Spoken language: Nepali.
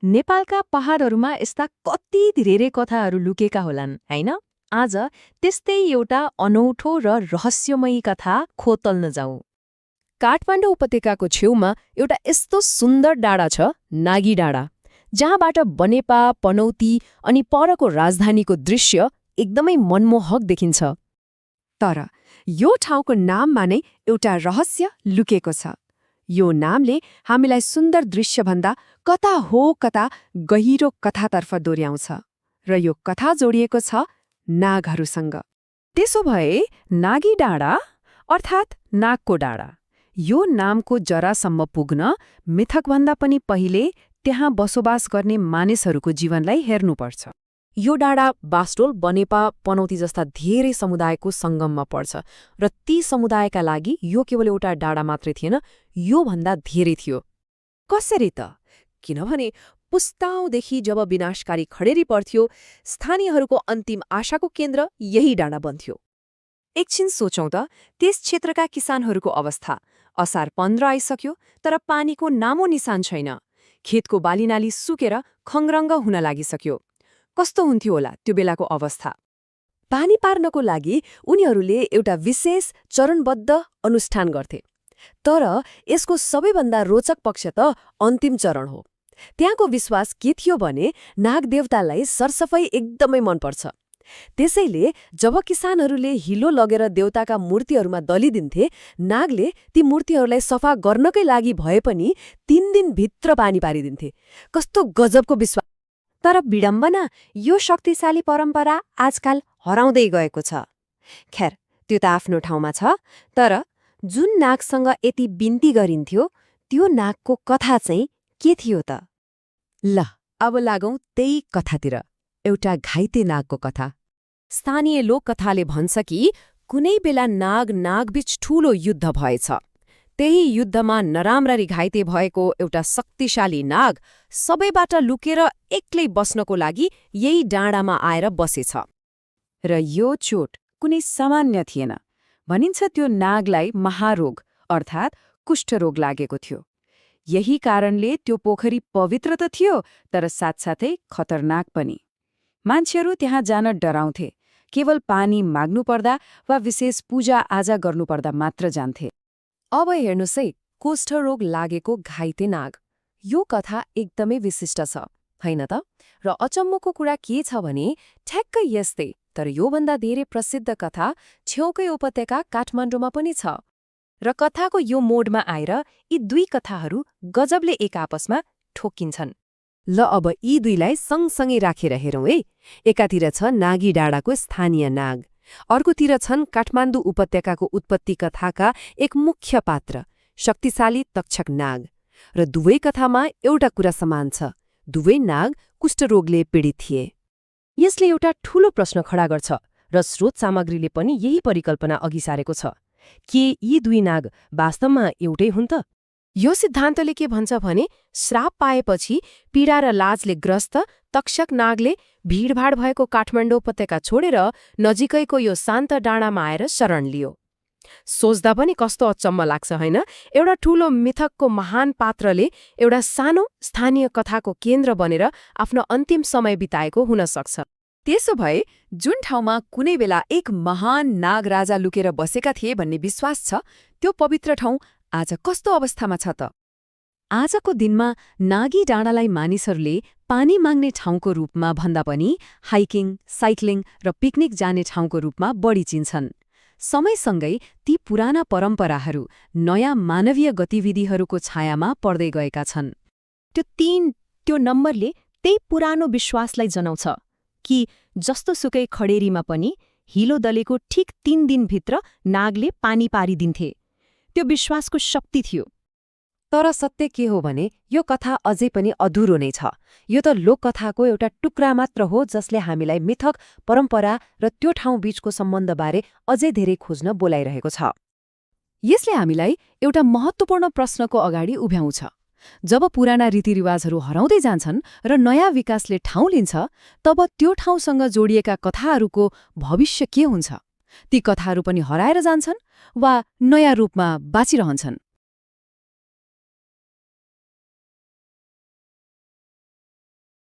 नेपालका पहाडहरूमा यस्ता कति धेरै कथाहरू लुकेका होलान् हैन? आज त्यस्तै एउटा अनौठो र रहस्यमयी कथा खोतल्न जाउँ। काठमाडौँ उपत्यकाको छेउमा एउटा यस्तो सुन्दर डाँडा छ, नागी डाँडा, जहाँबाट बनेपा, पनौती अनि परको राजधानीको दृश्य एकदमै मनमोहक देखिन्छ। तर यो ठाउँको नाममा नै एउटा रहस्य लुकेको छ। यो नामले हामीलाई सुन्दर दृश्यभन्दा कता हो कता गहिरो कथातर्फ दोर्याउँछ र यो कथा जोडिएको छ नागहरूसँग। त्यसो भए नागी डाँडा अर्थात् नागको डाँडा, यो नामको जरासम्म पुग्न मिथकभन्दा पनि पहिले त्यहाँ बसोबास गर्ने मानिसहरूको जीवनलाई हेर्नुपर्छ। यो डाँडा बास्टोल, बनेपा, पनौती जस्ता धेरै समुदायको सङ्गममा पर्छ र ती समुदायका लागि यो केवल एउटा डाँडा मात्रै थिएन, योभन्दा धेरै थियो। कसरी त? किनभने पुस्ताउँदेखि जब विनाशकारी खडेरी पर्थ्यो, स्थानीयहरूको अन्तिम आशाको केन्द्र यही डाँडा बन्थ्यो। एकछिन सोचौं त, त्यस क्षेत्रका किसानहरूको अवस्था। असार 15 आइसक्यो, तर पानीको नामो निशान छैन। खेतको बालीनाली सुकेर खङ्ग्रङ्ग हुन लागिसक्यो। कस्तो हुन्थ्यो होला त्यो बेलाको अवस्था? पानी पार्नको लागि उनीहरूले एउटा विशेष चरणबद्ध अनुष्ठान गर्थे। तर यसको सबैभन्दा रोचक पक्ष त अन्तिम चरण हो। त्यहाँको विश्वास के थियो भने नागदेवतालाई सरसफाई एकदमै मनपर्छ। त्यसैले जब किसानहरूले हिलो लगेर देवताका मूर्तिहरूमा दलिदिन्थे, नागले ती मूर्तिहरूलाई सफा गर्नकै लागि भए पनि 3 दिनभित्र पानी पारिदिन्थे। कस्तो गजबको विश्वास! तर विडम्बना, यो शक्तिशाली परम्परा आजकाल हराउँदै गएको छ। खैर, त्यो त आफ्नो ठाउँमा छ, तर जुन नागसँग यति बिन्ती गरिन्थ्यो, त्यो नागको कथा चाहिँ के थियो त? ल, अब लागौं त्यही कथातिर, एउटा घाइते नागको कथा। स्थानीय लोककथाले भन्छ कि कुनै बेला नागबीच ठूलो युद्ध भएछ। त्यही युद्धमा नराम्ररी घाइते भएको एउटा शक्तिशाली नाग सबैबाट लुकेर एक्लै बस्नको लागि यही डाँडामा आएर बसेछ। र यो चोट कुनै सामान्य थिएन। भनिन्छ त्यो नागलाई महारोग अर्थात् कुष्ठरोग लागेको थियो। यही कारणले त्यो पोखरी पवित्र त थियो, तर साथसाथै खतरनाक पनि। मान्छेहरू त्यहाँ जान डराउँथे। केवल पानी माग्नुपर्दा वा विशेष पूजा-आजा गर्नुपर्दा मात्र जान्थे। अब हेर्नुस् है, कुष्ठरोग लागेको घाइते नाग। यो कथा एकदमै विशिष्ट छ, होइन त? र अचम्मको कुरा के छ भने ठ्याक्कै यस्तै, तर योभन्दा धेरै प्रसिद्ध कथा छेउकै उपत्यका काठमाडौँमा पनि छ। र कथाको यो मोडमा आएर यी दुई कथाहरू गजबले एक आपसमा ठोकिन्छन्। ल, अब यी दुईलाई सँगसँगै राखेर हेरौँ है। एकातिर छ नागी डाँडाको स्थानीय नाग, अर्कोतिर छन् काठमाडौँ उपत्यकाको उत्पत्ति कथाका एक मुख्य पात्र, शक्तिशाली तक्षक नाग। र दुवै कथामा एउटा कुरा समान छ, दुवै नाग कुष्ठरोगले पीडित थिए। यसले एउटा ठूलो प्रश्न खडा गर्छ र स्रोत सामग्रीले पनि यही परिकल्पना अघि सारेको छ। के यी दुई नाग वास्तवमा एउटै हुन् त? यो सिद्धान्तले के भन्छ भने श्राप पाएपछि पीडा र लाजले ग्रस्त तक्षक नागले भीडभाड भएको काठमाडौँ उपत्यका छोडेर नजिकैको यो शान्त डाँडामा आएर शरण लियो। सोच्दा पनि कस्तो अचम्म लाग्छ होइन? एउटा ठूलो मिथकको महान पात्रले एउटा सानो स्थानीय कथाको केन्द्र बनेर आफ्नो अन्तिम समय बिताएको हुन सक्छ। त्यसो भए जुन ठाउँमा कुनै बेला एक महान नाग राजा लुकेर बसेका थिए भन्ने विश्वास छ, त्यो पवित्र ठाउँ आज कस्तो अवस्थामा छ त? आजको दिनमा नागी डाँडालाई मानिसहरूले पानी माग्ने ठाउँको रूपमा भन्दा पनि हाइकिङ, साइक्लिङ र पिकनिक जाने ठाउँको रूपमा बढी चिन्छन्। समयसँगै ती पुराना परम्पराहरू नयाँ मानवीय गतिविधिहरूको छायामा पर्दै गएका छन्। त्यो नम्बरले त्यही पुरानो विश्वासलाई जनाउँछ कि जस्तोसुकै खडेरीमा पनि हिलो दलेको ठिक 3 दिनभित्र नागले पानी पारिदिन्थे। त्यो विश्वासको शक्ति थियो। तर सत्य के हो भने यो कथा अझै पनि अधुरो नै छ। यो त लोककथाको एउटा टुक्रा मात्र हो, जसले हामीलाई मिथक, परम्परा र त्यो ठाउँ बीचको सम्बन्धबारे अझै धेरै खोज्न बोलाइरहेको छ। यसले हामीलाई एउटा महत्त्वपूर्ण प्रश्नको अगाडि उभ्याउँछ। जब पुराना रीतिरिवाजहरू हराउँदै जान्छन् र नयाँ विकासले ठाउँ लिन्छ, तब त्यो ठाउँसँग जोडिएका कथाहरूको भविष्य के हुन्छ? ती कथाहरू पनि हराएर जान्छन् वा नयाँ रूपमा बाँचिरहन्छन्?